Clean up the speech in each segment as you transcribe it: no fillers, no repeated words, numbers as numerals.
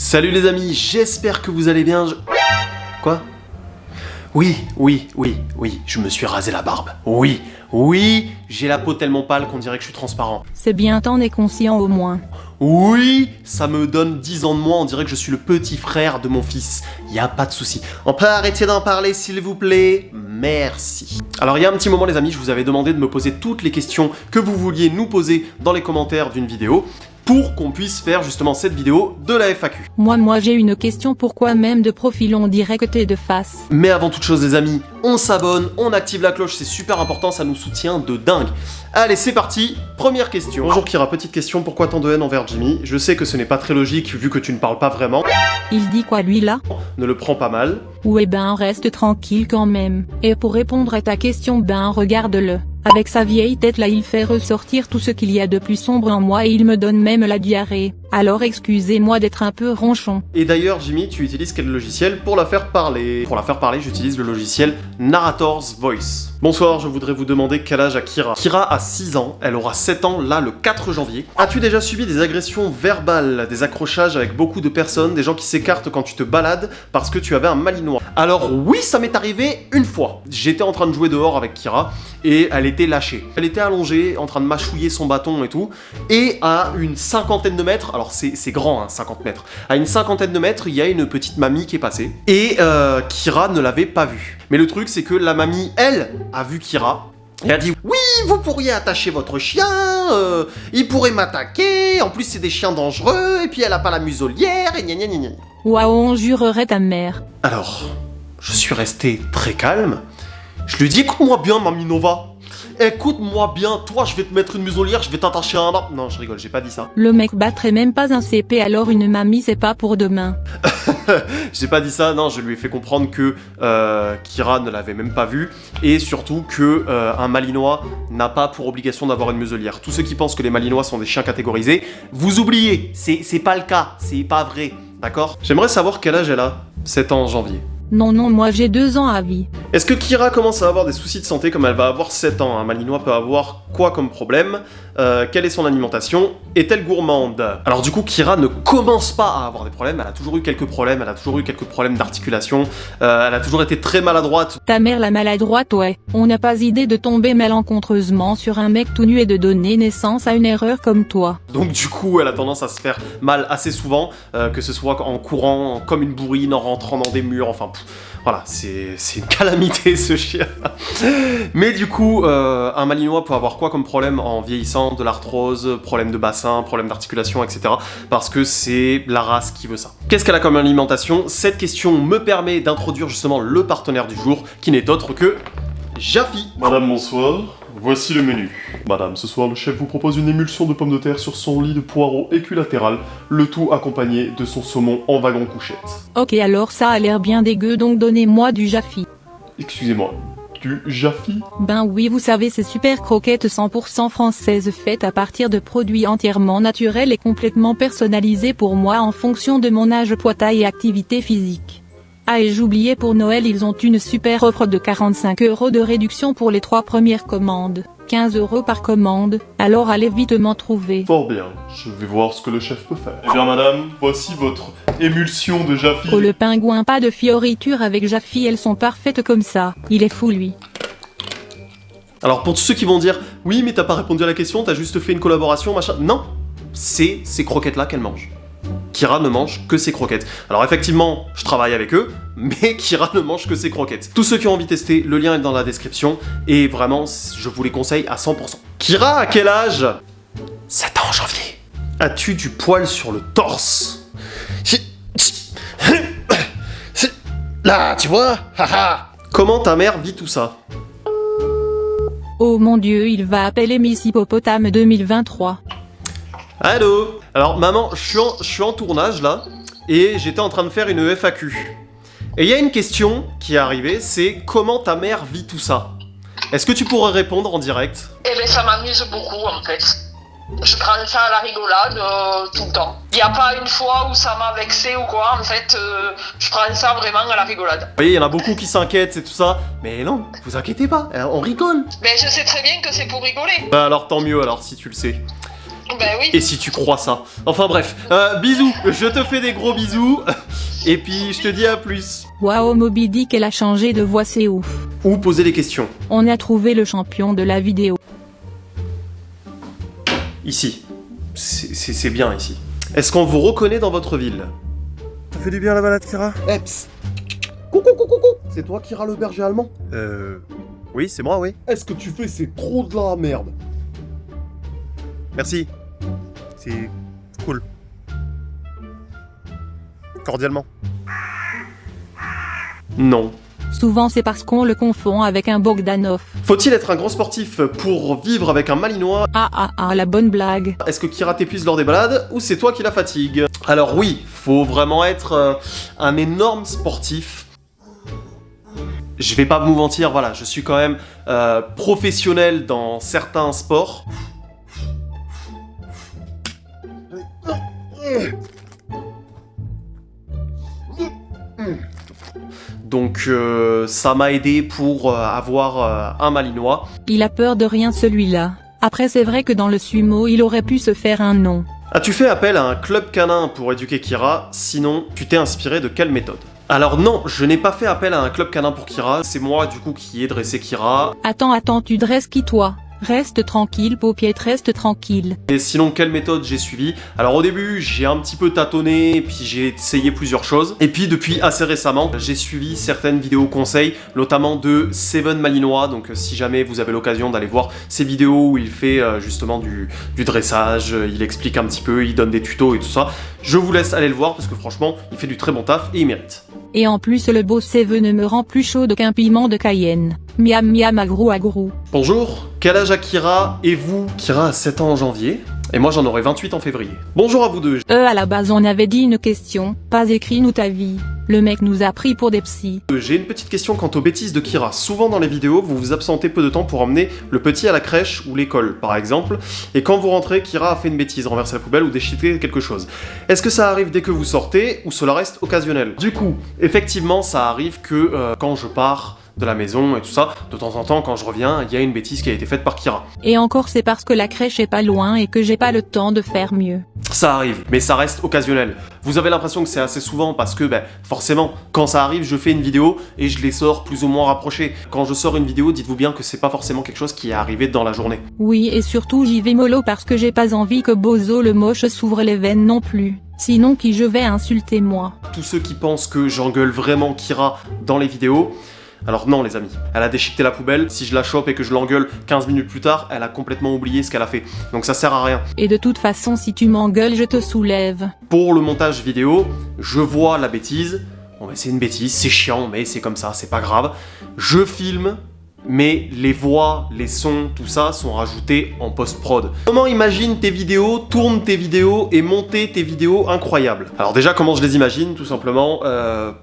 Salut les amis, j'espère que vous allez bien. Quoi? Oui, je me suis rasé la barbe. Oui, j'ai la peau tellement pâle qu'on dirait que je suis transparent. C'est bien, t'en es conscient au moins. Oui, ça me donne 10 ans de moins, on dirait que je suis le petit frère de mon fils. Y a pas de souci. On peut arrêter d'en parler s'il vous plaît? Merci. Alors il y a un petit moment les amis, je vous avais demandé de me poser toutes les questions que vous vouliez nous poser dans les commentaires d'une vidéo pour qu'on puisse faire justement cette vidéo de la FAQ. Moi j'ai une question, pourquoi même de profil on dirait que t'es de face? Mais avant toute chose les amis, on s'abonne, on active la cloche, c'est super important, ça nous soutient de dingue. Allez c'est parti, première question. Bonjour Kira, petite question, pourquoi tant de haine envers Jimmy? Je sais que ce n'est pas très logique vu que tu ne parles pas vraiment. Il dit quoi lui là? Ne le prends pas mal. Ouais ben reste tranquille quand même. Et pour répondre à ta question ben regarde-le. Avec sa vieille tête là il fait ressortir tout ce qu'il y a de plus sombre en moi et il me donne même la diarrhée. Alors excusez-moi d'être un peu ronchon. Et d'ailleurs Jimmy, tu utilises quel logiciel pour la faire parler? Pour la faire parler, j'utilise le logiciel Narrator's Voice. Bonsoir, je voudrais vous demander quel âge a Kira. Kira a 6 ans, elle aura 7 ans là le 4 janvier. As-tu déjà subi des agressions verbales, des accrochages avec beaucoup de personnes, des gens qui s'écartent quand tu te balades parce que tu avais un malinois? Alors oui, ça m'est arrivé une fois. J'étais en train de jouer dehors avec Kira et elle était lâchée. Elle était allongée, en train de mâchouiller son bâton et tout, et à une cinquantaine de mètres, alors c'est grand, hein, 50 mètres, à une cinquantaine de mètres, il y a une petite mamie qui est passée, et Kira ne l'avait pas vue. Mais le truc, c'est que la mamie, elle, a vu Kira, et a dit « Oui, vous pourriez attacher votre chien, il pourrait m'attaquer, en plus c'est des chiens dangereux, et puis elle a pas la muselière, et gna gna gna gna. » Waouh, on jurerait ta mère. Alors, je suis resté très calme, je lui dis « Écoute-moi bien, Mamie Nova. Écoute-moi bien, toi je vais te mettre une muselière, je vais t'attacher à un arbre. » Non, je rigole, j'ai pas dit ça. Le mec battrait même pas un CP, alors une mamie c'est pas pour demain. J'ai pas dit ça, non, je lui ai fait comprendre que Kira ne l'avait même pas vu, et surtout que un malinois n'a pas pour obligation d'avoir une muselière. Tous ceux qui pensent que les malinois sont des chiens catégorisés, vous oubliez, c'est pas le cas, c'est pas vrai, d'accord? J'aimerais savoir quel âge elle a, 7 ans en janvier. Non, moi j'ai 2 ans à vie. Est-ce que Kira commence à avoir des soucis de santé comme elle va avoir 7 ans? Un malinois peut avoir quoi comme problème? Quelle est son alimentation? Est-elle gourmande? Alors du coup, Kira ne commence pas à avoir des problèmes, elle a toujours eu quelques problèmes, elle a toujours eu quelques problèmes d'articulation, elle a toujours été très maladroite. Ta mère la maladroite, ouais. On n'a pas idée de tomber malencontreusement sur un mec tout nu et de donner naissance à une erreur comme toi. Donc du coup, elle a tendance à se faire mal assez souvent, que ce soit en courant, comme une bourrine, en rentrant dans des murs, enfin... Voilà, c'est une calamité ce chien. Mais du coup, un malinois peut avoir quoi comme problème en vieillissant? De l'arthrose, problème de bassin, problème d'articulation, etc. Parce que c'est la race qui veut ça. Qu'est-ce qu'elle a comme alimentation? Cette question me permet d'introduire justement le partenaire du jour, qui n'est autre que Jaffy. Madame, bonsoir. Voici le menu. Madame, ce soir, le chef vous propose une émulsion de pommes de terre sur son lit de poireaux équilatéral, le tout accompagné de son saumon en wagon couchette. Ok, alors ça a l'air bien dégueu, donc donnez-moi du Jaffy. Excusez-moi, du Jaffy? Ben oui, vous savez, ces super croquettes 100% françaises faites à partir de produits entièrement naturels et complètement personnalisés pour moi en fonction de mon âge, poids, taille et activité physique. Ah, et j'oubliais, pour Noël ils ont une super offre de 45 € de réduction pour les 3 premières commandes. 15 € par commande, alors allez vite m'en trouver. Fort bien, je vais voir ce que le chef peut faire. Eh bien madame, voici votre émulsion de Jaffy. Oh le pingouin, pas de fioritures avec Jaffy, elles sont parfaites comme ça. Il est fou lui. Alors pour tous ceux qui vont dire « Oui, mais t'as pas répondu à la question, t'as juste fait une collaboration, machin... » Non, c'est ces croquettes-là qu'elle mange. Kira ne mange que ses croquettes. Alors effectivement, je travaille avec eux, mais Kira ne mange que ses croquettes. Tous ceux qui ont envie de tester, le lien est dans la description, et vraiment, je vous les conseille à 100%. Kira, à quel âge? 7 ans en janvier. As-tu du poil sur le torse? Là, tu vois? Comment ta mère vit tout ça? Oh mon dieu, il va appeler Miss Hippopotame 2023. Allô? Alors maman, je suis en tournage là, et j'étais en train de faire une FAQ. Et il y a une question qui est arrivée, c'est comment ta mère vit tout ça? Est-ce que tu pourrais répondre en direct? Eh ben ça m'amuse beaucoup en fait. Je prends ça à la rigolade tout le temps. Il n'y a pas une fois où ça m'a vexé ou quoi, en fait je prends ça vraiment à la rigolade. Vous voyez, il y en a beaucoup qui s'inquiètent, c'est tout ça, mais non, vous inquiétez pas, on rigole. Mais je sais très bien que c'est pour rigoler. Bah alors tant mieux alors si tu le sais. Ben oui. Et si tu crois ça. Enfin bref, bisous, je te fais des gros bisous. Et puis je te dis à plus. Waouh, Moby Dick, elle a changé de voix, c'est ouf. Ou poser des questions. On a trouvé le champion de la vidéo. Ici. C'est bien ici. Est-ce qu'on vous reconnaît dans votre ville? Ça fait du bien la balade, Kira? Eps. Coucou, coucou, coucou. C'est toi, Kira, le berger allemand? Oui, c'est moi, oui. Est-ce que tu fais, c'est trop de la merde. Merci. C'est cool. Cordialement. Non. Souvent c'est parce qu'on le confond avec un Bogdanov. Faut-il être un grand sportif pour vivre avec un malinois? La bonne blague. Est-ce que Kira t'épuise lors des balades ou c'est toi qui la fatigue? Alors oui, faut vraiment être un énorme sportif. Je vais pas vous mentir, voilà, je suis quand même professionnel dans certains sports. Donc ça m'a aidé pour avoir un malinois. Il a peur de rien celui-là. Après c'est vrai que dans le sumo il aurait pu se faire un nom. As-tu fait appel à un club canin pour éduquer Kira? Sinon, tu t'es inspiré de quelle méthode? Alors non, je n'ai pas fait appel à un club canin pour Kira, c'est moi du coup qui ai dressé Kira. Attends, tu dresses qui toi? Reste tranquille, paupiette, reste tranquille. Et sinon, quelle méthode j'ai suivi? Alors au début, j'ai un petit peu tâtonné, puis j'ai essayé plusieurs choses. Et puis depuis assez récemment, j'ai suivi certaines vidéos conseils, notamment de Seven Malinois. Donc si jamais vous avez l'occasion d'aller voir ces vidéos où il fait justement du dressage, il explique un petit peu, il donne des tutos et tout ça, je vous laisse aller le voir parce que franchement, il fait du très bon taf et il mérite. Et en plus le beau Seven me rend plus chaud qu'un piment de Cayenne. Miam miam agrou agrou. Bonjour, quel âge a Kira? Et vous? Kira a 7 ans en janvier, et moi j'en aurai 28 en février. Bonjour à vous deux. À la base on avait dit une question, pas écrit nous ta vie. Le mec nous a pris pour des psys. J'ai une petite question quant aux bêtises de Kira. Souvent dans les vidéos, vous vous absentez peu de temps pour emmener le petit à la crèche ou l'école, par exemple, et quand vous rentrez, Kira a fait une bêtise, renversé la poubelle ou déchiqueté quelque chose. Est-ce que ça arrive dès que vous sortez, ou cela reste occasionnel? Du coup, effectivement, ça arrive que quand je pars de la maison et tout ça, de temps en temps, quand je reviens, il y a une bêtise qui a été faite par Kira. Et encore c'est parce que la crèche est pas loin et que j'ai pas le temps de faire mieux. Ça arrive, mais ça reste occasionnel. Vous avez l'impression que c'est assez souvent parce que, forcément, quand ça arrive, je fais une vidéo et je les sors plus ou moins rapprochés. Quand je sors une vidéo, dites-vous bien que c'est pas forcément quelque chose qui est arrivé dans la journée. Oui, et surtout j'y vais mollo parce que j'ai pas envie que Bozo le moche s'ouvre les veines non plus. Sinon qui je vais insulter moi. Tous ceux qui pensent que j'engueule vraiment Kira dans les vidéos, alors non les amis, elle a déchiqueté la poubelle, si je la chope et que je l'engueule 15 minutes plus tard, elle a complètement oublié ce qu'elle a fait. Donc ça sert à rien. Et de toute façon si tu m'engueules je te soulève. Pour le montage vidéo, je vois la bêtise. Bon c'est une bêtise, c'est chiant, mais c'est comme ça, c'est pas grave. Je filme, mais les voix, les sons, tout ça sont rajoutés en post-prod. Comment imagine tes vidéos, tourne tes vidéos et monter tes vidéos incroyables? Alors déjà, comment je les imagine? Tout simplement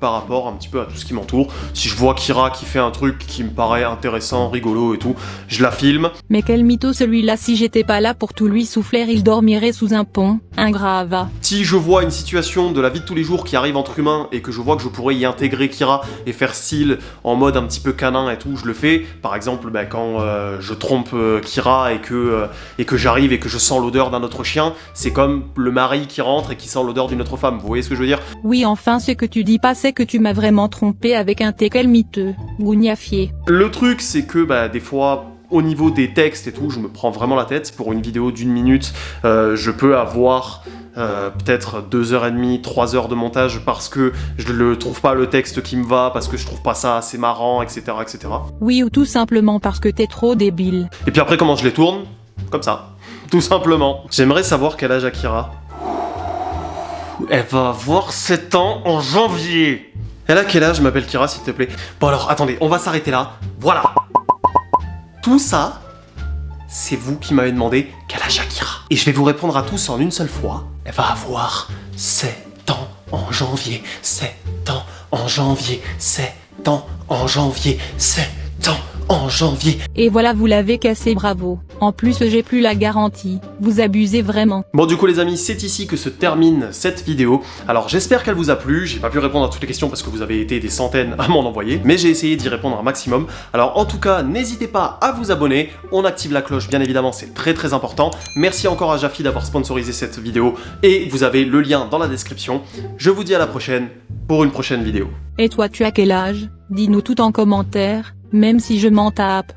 par rapport un petit peu à tout ce qui m'entoure. Si je vois Kira qui fait un truc qui me paraît intéressant, rigolo et tout, je la filme. Mais quel mytho celui-là, si j'étais pas là pour tout lui souffler, il dormirait sous un pont, un grave. Si je vois une situation de la vie de tous les jours qui arrive entre humains et que je vois que je pourrais y intégrer Kira et faire style en mode un petit peu canin et tout, je le fais. Par exemple, quand je trompe Kira et que j'arrive et que je sens l'odeur d'un autre chien, c'est comme le mari qui rentre et qui sent l'odeur d'une autre femme. Vous voyez ce que je veux dire? Oui, enfin, ce que tu dis pas, c'est que tu m'as vraiment trompé avec un quel miteux, gougnafier. Le truc, c'est que des fois, au niveau des textes et tout, je me prends vraiment la tête. Pour une vidéo d'1 minute, je peux avoir peut-être 2h30, 3h de montage parce que je ne trouve pas le texte qui me va, parce que je trouve pas ça assez marrant, etc., etc. Oui, ou tout simplement parce que t'es trop débile. Et puis après, comment je les tourne? Comme ça, tout simplement. J'aimerais savoir quel âge a Kira. Elle va avoir 7 ans en janvier. Elle a quel âge, m'appelle Kira, s'il te plaît? Bon alors, attendez, on va s'arrêter là. Voilà. Tout ça, c'est vous qui m'avez demandé quel âge a Kira. Et je vais vous répondre à tous en une seule fois. Elle va avoir 7 ans en janvier. 7 ans en janvier. 7 ans en janvier. 7 ans en janvier. Et voilà, vous l'avez cassé, bravo. En plus j'ai plus la garantie, vous abusez vraiment. Bon du coup les amis, c'est ici que se termine cette vidéo. Alors j'espère qu'elle vous a plu, j'ai pas pu répondre à toutes les questions parce que vous avez été des centaines à m'en envoyer, mais j'ai essayé d'y répondre un maximum. Alors en tout cas, n'hésitez pas à vous abonner, on active la cloche bien évidemment, c'est très important. Merci encore à Jafi d'avoir sponsorisé cette vidéo et vous avez le lien dans la description. Je vous dis à la prochaine pour une prochaine vidéo. Et toi tu as quel âge? Dis-nous tout en commentaire, même si je m'en tape.